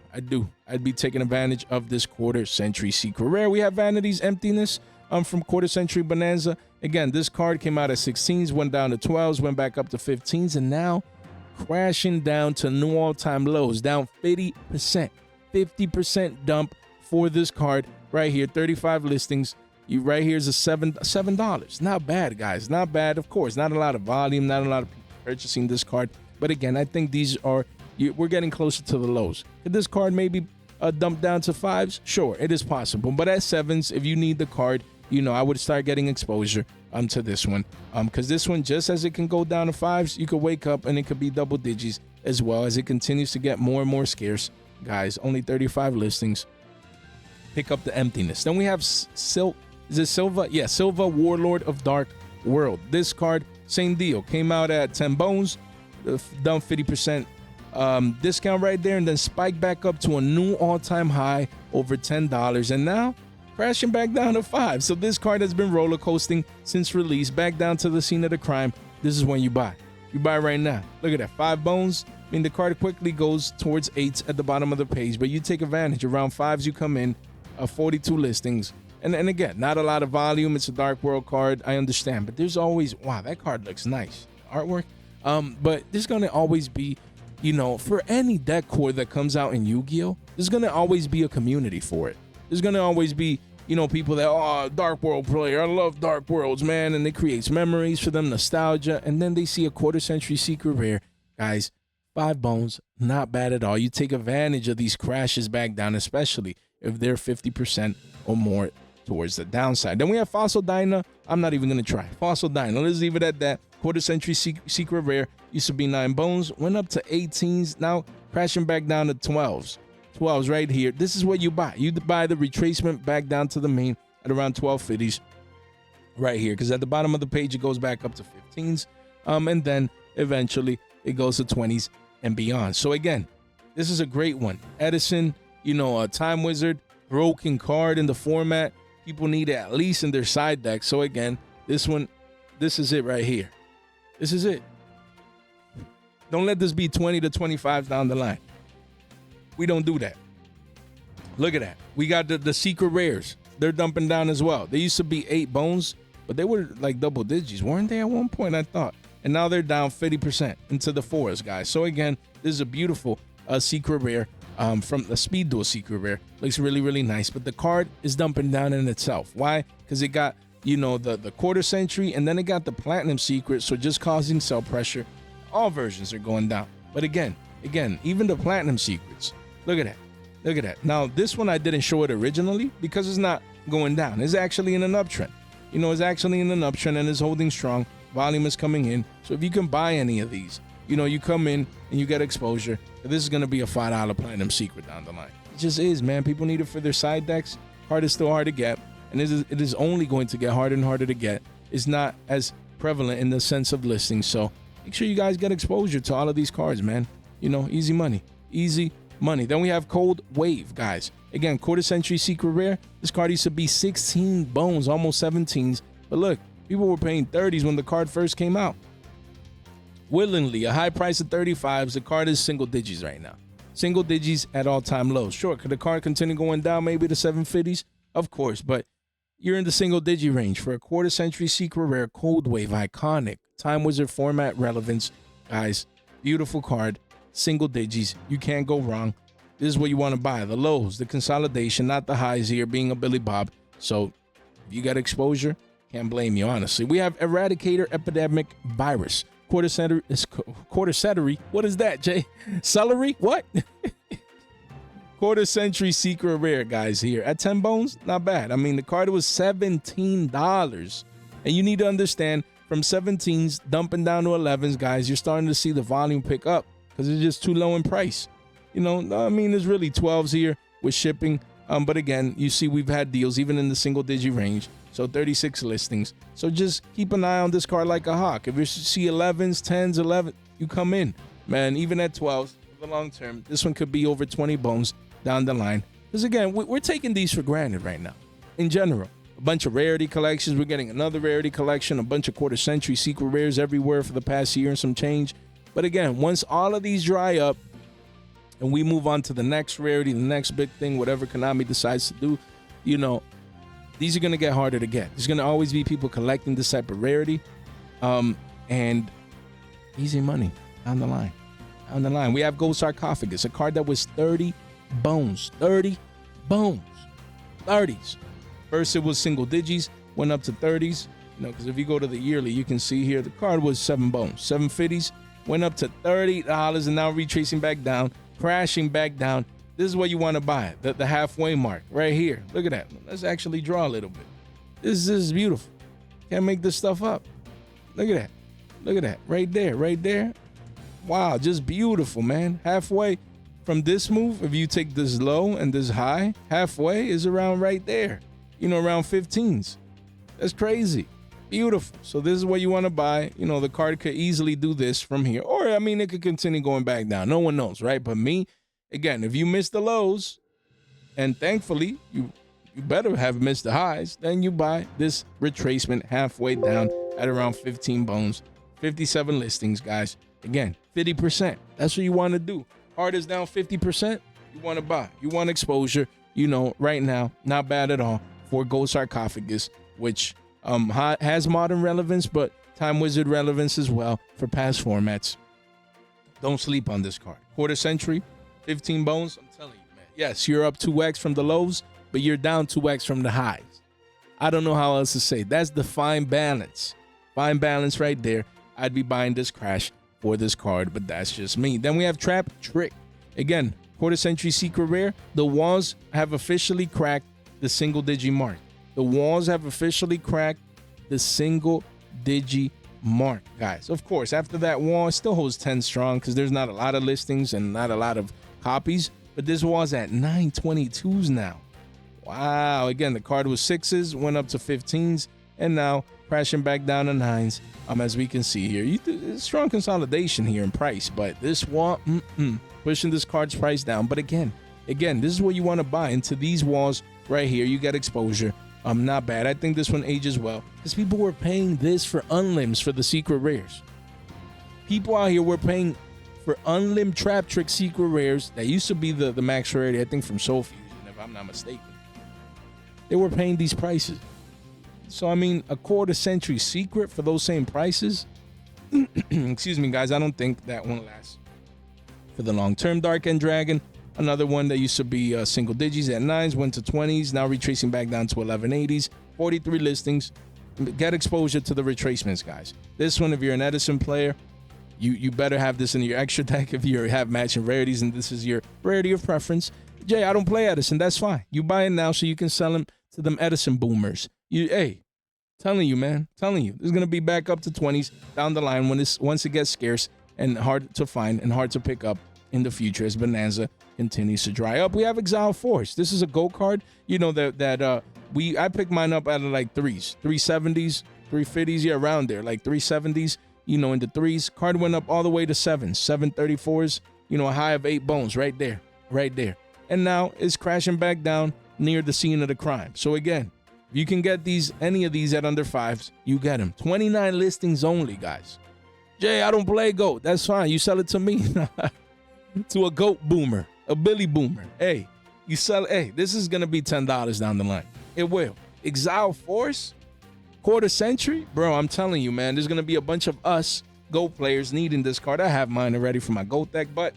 I'd be taking advantage of this quarter century secret rare. We have Vanity's Emptiness from quarter century Bonanza. Again, this card came out at 16s, went down to 12s, went back up to 15s, and now crashing down to new all-time lows, down 50%. 50% dump for this card right here. 35 listings. Right here is a $7. Not bad, guys. Not bad. Of course, not a lot of volume, not a lot of people purchasing this card. But again, I think these are, we're getting closer to the lows. Could this card maybe dump down to 5s? Sure, it is possible. But at 7s, if you need the card, you know, I would start getting exposure to this one. Because this one, just as it can go down to 5s, you could wake up and it could be double digits as well as it continues to get more and more scarce. Guys, only 35 listings. Pick up the Emptiness. Then we have Silva? Yeah, Silva, Warlord of Dark World. This card, same deal. Came out at 10 bones, done 50% discount right there, and then spike back up to a new all-time high over $10, and now crashing back down to $5. So this card has been roller coasting since release, back down to the scene of the crime. This is when you buy. You buy right now. Look at that, 5 bones. I mean, the card quickly goes towards 8s at the bottom of the page, but you take advantage. Around 5s you come in, 42 listings. And again, not a lot of volume. It's a Dark World card, I understand, but there's always, wow, that card looks nice. Artwork. But there's going to always be, you know, for any deck core that comes out in Yu-Gi-Oh, there's going to always be a community for it. There's going to always be, you know, people that, oh, Dark World player, I love Dark Worlds, man. And it creates memories for them, nostalgia. And then they see a quarter-century secret rare. Guys, 5 bones, not bad at all. You take advantage of these crashes back down, especially if they're 50% or more towards the downside. Then we have Fossil Dyna. I'm not even going to try. Fossil Dyna. Let's leave it at that. Quarter-century secret rare. Used to be 9 bones. Went up to 18s. Now crashing back down to 12s. 12s right here. This is what you buy. You buy the retracement back down to the main at around 1250s right here. Because at the bottom of the page, it goes back up to 15s. And then eventually it goes to 20s and beyond. So again, this is a great one. Edison, you know, a Time Wizard, broken card in the format. People need it at least in their side deck. So again, this one, this is it right here. This is it. Don't let this be 20 to 25 down the line. We don't do that. Look at that. We got the secret rares. They're dumping down as well. They used to be 8 bones, but they were like double digits, weren't they at one point, I thought? And now they're down 50% into the 4s, guys. So again, this is a beautiful secret rare from the Speed Duel secret rare. Looks really, really nice. But the card is dumping down in itself. Why? Because it got, you know, the quarter century, and then it got the platinum secret, so just causing sell pressure. All versions are going down. But again, even the platinum secrets. Look at that. Look at that. Now, this one I didn't show it originally because it's not going down. It's actually in an uptrend. You know, it's actually in an uptrend and is holding strong. Volume is coming in. So if you can buy any of these, you know, you come in and you get exposure. This is going to be a $5 platinum secret down the line. It just is, man. People need it for their side decks. Card is still hard to get. And it is only going to get harder and harder to get. It's not as prevalent in the sense of listing. So make sure you guys get exposure to all of these cards, man. You know, easy money. Easy money. Then we have Cold Wave, guys. Again, quarter century secret rare. This card used to be 16 bones, almost 17s. But look, people were paying 30s when the card first came out. Willingly, a high price of 35s. The card is single digits right now. Single digits at all-time lows. Sure, could the card continue going down maybe to 750s? Of course, but you're in the single digit range for a quarter century secret rare Cold Wave, iconic Time Wizard format relevance. Guys, beautiful card. Single digits. You can't go wrong. This is what you want to buy. The lows, the consolidation, not the highs here, being a Billy Bob. So if you got exposure, can't blame you, honestly. We have Eradicator Epidemic Virus. Quarter century. What is that, Jay? Celery? What? Quarter century secret rare, guys, here. At 10 bones, not bad. I mean, the card was $17. And you need to understand, from 17s dumping down to 11s, guys, you're starting to see the volume pick up because it's just too low in price. You know, I mean, there's really 12s here with shipping. But again, you see we've had deals even in the single digit range. So 36 listings. So just keep an eye on this card like a hawk. If you see 11s, 10s, 11, you come in. Man, even at 12s, for the long term, this one could be over 20 bones down the line. Because again, we're taking these for granted right now. In general, a bunch of rarity collections. We're getting another rarity collection, a bunch of quarter century secret rares everywhere for the past year and some change. But again, once all of these dry up and we move on to the next rarity, the next big thing, whatever Konami decides to do, you know, these are going to get harder to get. There's going to always be people collecting this type of rarity. And easy money down the line. Down the line. We have Gold Sarcophagus, a card that was 30 bones. 30 bones. 30s. First, it was single digits, went up to 30s. You know, because if you go to the yearly, you can see here the card was 7 bones. 750s, went up to $30 and now retracing back down, crashing back down. This is what you want to buy, the halfway mark right here. Look at that. Let's actually draw a little bit. This is beautiful. Can't make this stuff up. Look at that. Look at that. Right there. Right there. Wow, just beautiful, man. Halfway from this move, if you take this low and this high, halfway is around right there. You know, around 15s. That's crazy. Beautiful. So this is what you want to buy. You know, the card could easily do this from here. Or, I mean, it could continue going back down. No one knows, right? But me, again, if you miss the lows, and thankfully, you better have missed the highs, then you buy this retracement halfway down at around 15 bones. 57 listings, guys. Again, 50%. That's what you want to do. Card is down 50%. You want to buy. You want exposure. You know, right now, not bad at all for Gold Sarcophagus, which has modern relevance, but Time Wizard relevance as well for past formats. Don't sleep on this card. Quarter century, 15 bones. I'm telling you, man. Yes, you're up 2x from the lows, but you're down 2x from the highs. I don't know how else to say. That's the fine balance. Fine balance right there. I'd be buying this crash for this card, but that's just me. Then we have Trap Trick. Again, quarter century secret rare. The walls have officially cracked the single digi mark. The walls have officially cracked the single digi mark, guys. Of course, after that wall, it still holds 10 strong because there's not a lot of listings and not a lot of copies. But this wall's at 922s now. Wow. Again, the card was 6s, went up to 15s, and now crashing back down to 9s. As we can see here, strong consolidation here in price, but this wall, pushing this card's price down. But again, this is what you want to buy into these walls right here. You get exposure. Not bad. I think this one ages well because people were paying this for unlims for the secret rares. People out here were paying for unlim Trap Trick secret rares that used to be the max rarity, I think, from Soul Fusion, if I'm not mistaken. They were paying these prices. So, I mean, a quarter century secret for those same prices. Excuse me, guys. I don't think that one lasts for the long term. Dark End Dragon, another one that used to be single digits at 9s, went to 20s, now retracing back down to 1180s. 43 listings. Get exposure to the retracements, guys. This one, if you're an Edison player, you better have this in your extra deck if you have matching rarities and this is your rarity of preference. Jay, I don't play Edison. That's fine. You buy it now so you can sell them to them Edison boomers. Telling you, man. Telling you. This is going to be back up to 20s down the line once it gets scarce and hard to find and hard to pick up in the future as Bonanza continues to dry up. We have Exile Force. This is a gold card. You know I picked mine up out of like 3s, 370s, 350s, yeah, around there, like 370s, you know, in the 3s. Card went up all the way to 7s, 734s, you know, a high of 8 bones right there. And now it's crashing back down near the scene of the crime. So again, if you can get any of these at under 5s, you get them. 29 listings only, guys. Jay, I don't play GOAT. That's fine. You sell it to me. To a GOAT boomer, a Billy boomer. Hey, you sell it. Hey, this is going to be $10 down the line. It will. Exile Force, quarter century. Bro, I'm telling you, man, there's going to be a bunch of us GOAT players needing this card. I have mine already for my GOAT deck, but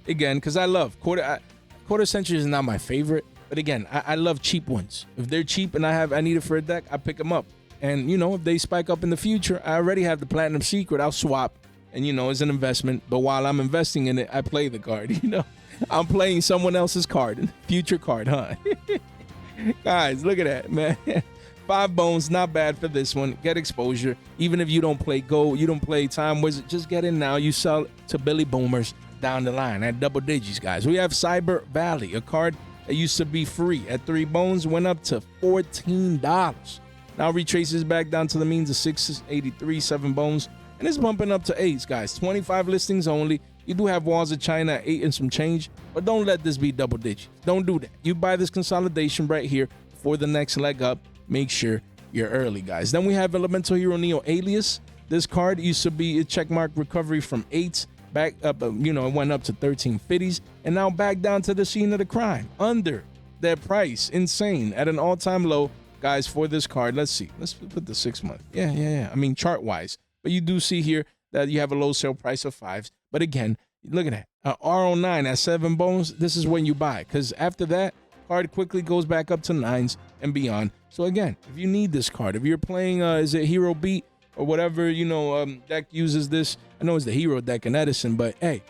again, because I love quarter century is not my favorite. But again, I love cheap ones. If they're cheap and I need it for a deck, I pick them up. And, you know, if they spike up in the future, I already have the Platinum Secret. I'll swap. And, you know, it's an investment. But while I'm investing in it, I play the card. You know, I'm playing someone else's card, future card, huh? Guys, look at that, man. 5 bones, not bad for this one. Get exposure. Even if you don't play Go, you don't play Time Wizard, just get in now. You sell to Billy Boomers down the line at double digits, guys. We have Cyber Valley, a card that used to be free at 3 bones, went up to $14. Now retraces back down to the means of 683, 7 bones, and it's bumping up to 8s, guys. 25 listings only. You do have Walls of China at 8 and some change, but don't let this be double digits. Don't do that. You buy this consolidation right here for the next leg up. Make sure you're early, guys. Then we have Elemental Hero Neo Alias. This card used to be a checkmark recovery from 8s. Back up, you know, it went up to 1350s and now back down to the scene of the crime under their price. Insane at an all-time low, guys, for this card. Let's see. Let's put the 6 month. Yeah. I mean, chart wise, but you do see here that you have a low sale price of 5s. But again, look at that. R09 at 7 bones. This is when you buy because after that, card quickly goes back up to 9s and beyond. So again, if you need this card, if you're playing, is it Hero Beat? Or whatever, you know, deck uses this. I know it's the Hero deck in Edison, but hey,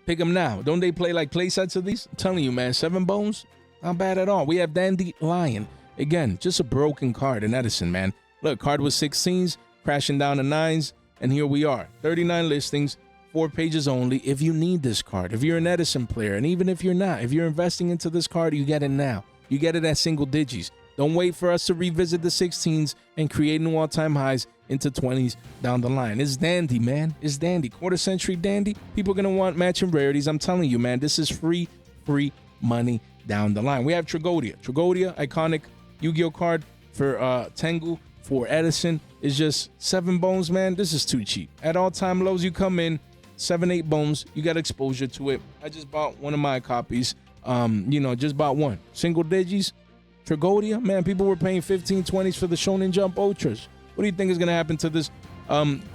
pick them now. Don't they play like play sets of these? I'm telling you, man, 7 bones, not bad at all. We have Dandelion. Again, just a broken card in Edison, man. Look, card was 16s, crashing down to 9s, and here we are. 39 listings, 4 pages only. If you need this card, if you're an Edison player, and even if you're not, if you're investing into this card, you get it now. You get it at single digits. Don't wait for us to revisit the 16s and create new all-time highs into 20s down the line. It's dandy, man. It's dandy. Quarter century dandy. People are going to want matching rarities. I'm telling you, man, this is free money down the line. We have Tragodia. Tragodia, iconic Yu-Gi-Oh card for Tengu. For Edison is just 7 bones, man. This is too cheap. At all-time lows, you come in 7-8 bones, you got exposure to it. I just bought one of my copies. Just bought one. Single digis. Tragodia, man, people were paying 15, 20s for the Shonen Jump Ultras. What do you think is going to happen to this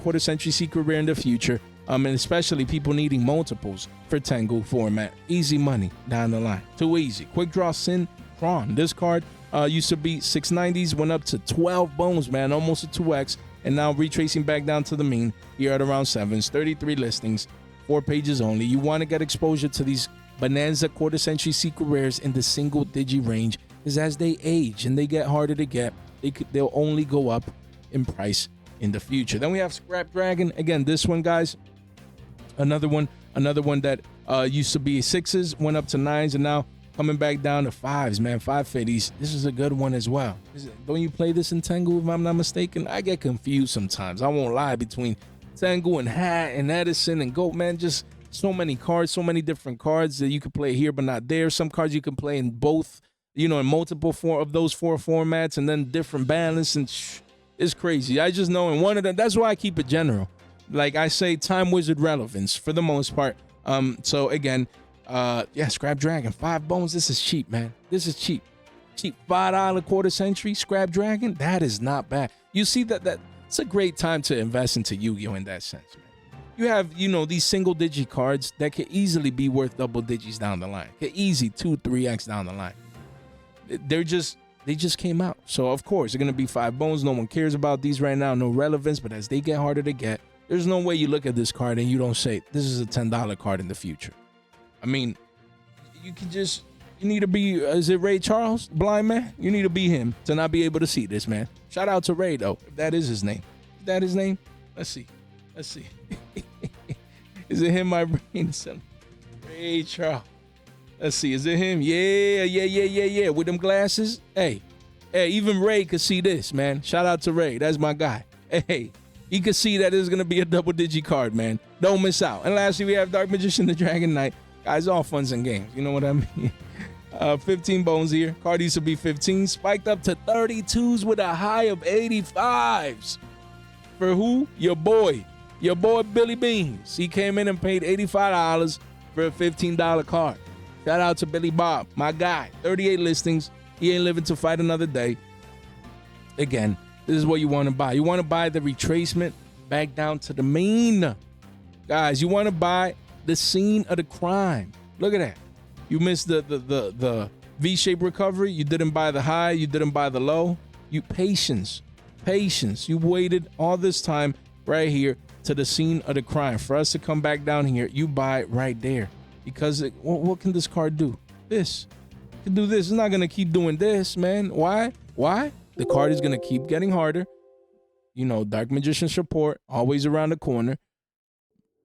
quarter century secret rare in the future? And especially people needing multiples for Tengu format. Easy money down the line. Too easy. Quick draw Sin Kron. This card used to be 690s, went up to 12 bones, man, almost a 2x. And now retracing back down to the mean, here at around 7s, 33 listings, 4 pages only. You want to get exposure to these Bonanza quarter century secret rares in the single digi range, because as they age and they get harder to get, they'll only go up in price in the future. Then we have Scrap Dragon. Again, this one, guys, another one that used to be 6s, went up to 9s, and now coming back down to 5s, man. 550s. This is a good one as well. Don't you play this in Tengu, if I'm not mistaken? I get confused sometimes. I won't lie, between Tengu and Hat and Edison and Goat, man. Just so many cards, so many different cards that you can play here but not there. Some cards you can play in both, in multiple of those 4 formats, and then different balance, and it's crazy. I just know in one of them, that's why I keep it general. Like I say, Time Wizard relevance for the most part. So again, Scrap Dragon, 5 bones. This is cheap, man. This is cheap. $5 quarter century Scrap Dragon. That is not bad. You see that it's a great time to invest into Yu-Gi-Oh in that sense, man. You have, these single digi cards that could easily be worth double digits down the line. Easy 2-3x down the line. They just came out. So of course they're gonna be 5 bones. No one cares about these right now. No relevance. But as they get harder to get, there's no way you look at this card and you don't say this is a $10 card in the future. I mean, you need to be, is it Ray Charles, blind man? You need to be him to not be able to see this, man. Shout out to Ray, though, if that is his name. Is that his name? Let's see. Is it him, my brain? Ray Charles. Let's see. Is it him? Yeah. With them glasses. Hey, even Ray could see this, man. Shout out to Ray. That's my guy. Hey, he could see that it's going to be a double digi card, man. Don't miss out. And lastly, we have Dark Magician, the Dragon Knight. Guys, all funs and games. You know what I mean? 15 bones here. Card used to be 15. Spiked up to 32s with a high of 85s. For who? Your boy Billy Beans. He came in and paid $85 for a $15 card. Shout out to Billy Bob, my guy. 38 listings. He ain't living to fight another day. Again, this is what you want to buy. You want to buy the retracement back down to the mean. Guys, you want to buy the scene of the crime. Look at that. You missed the V-shaped recovery. You didn't buy the high. You didn't buy the low. Patience. You waited all this time right here to the scene of the crime. For us to come back down here, you buy it right there. Because what can this card do? This. It can do this. It's not going to keep doing this, man. Why? The card is going to keep getting harder. Dark Magician support, always around the corner.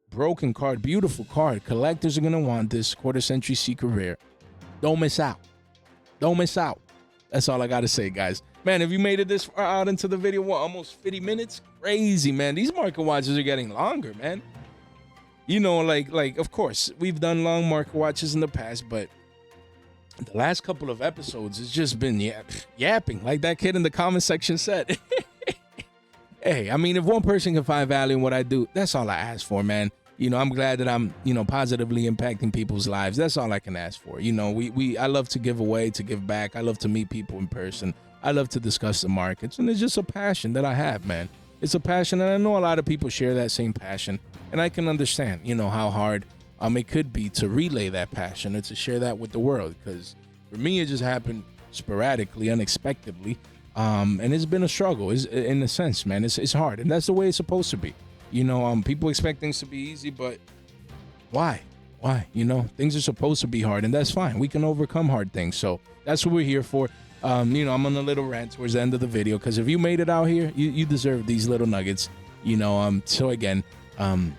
Broken card, beautiful card. Collectors are going to want this quarter century secret rare. Don't miss out. That's all I got to say, guys. Man, if you made it this far out into the video, almost 50 minutes? Crazy, man. These market watches are getting longer, man. Of course, we've done long market watches in the past, but the last couple of episodes, it's just been yapping, like that kid in the comment section said. Hey, I mean, if one person can find value in what I do, that's all I ask for, man. I'm glad that I'm, positively impacting people's lives. That's all I can ask for. I love to give away, to give back. I love to meet people in person. I love to discuss the markets. And it's just a passion that I have, man. It's a passion, and I know a lot of people share that same passion. And I can understand, how hard it could be to relay that passion and to share that with the world. Because for me, it just happened sporadically, unexpectedly. And it's been a struggle, in a sense, man. It's hard, and that's the way it's supposed to be. People expect things to be easy, but why? Things are supposed to be hard, and that's fine. We can overcome hard things. So that's what we're here for. I'm on a little rant towards the end of the video, because if you made it out here, you deserve these little nuggets. So again, and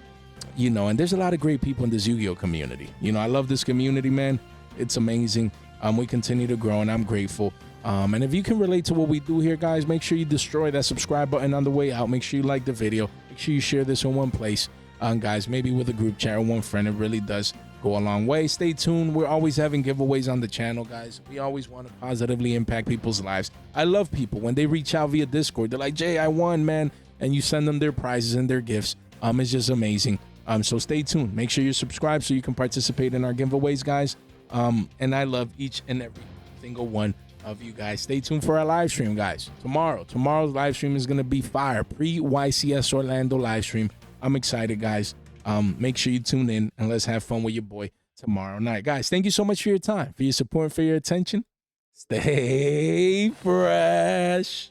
there's a lot of great people in this Yu-Gi-Oh community. I love this community, man. It's amazing. We continue to grow, and I'm grateful. And if you can relate to what we do here, guys, make sure you destroy that subscribe button on the way out. Make sure you like the video. Make sure you share this in one place, guys, maybe with a group chat or one friend. It really does go a long way. Stay tuned. We're always having giveaways on the channel, guys. We always want to positively impact people's lives. I love people when they reach out via Discord. They're like, Jay, I won, man. And you send them their prizes and their gifts. It's just amazing. So stay tuned. Make sure you're subscribed so you can participate in our giveaways, guys. And I love each and every single one of you guys. Stay tuned for our live stream, guys. Tomorrow's live stream is going to be fire. Pre-YCS Orlando live stream. I'm excited, guys. Make sure you tune in and let's have fun with your boy tomorrow night. Guys, thank you so much for your time, for your support, for your attention. Stay fresh.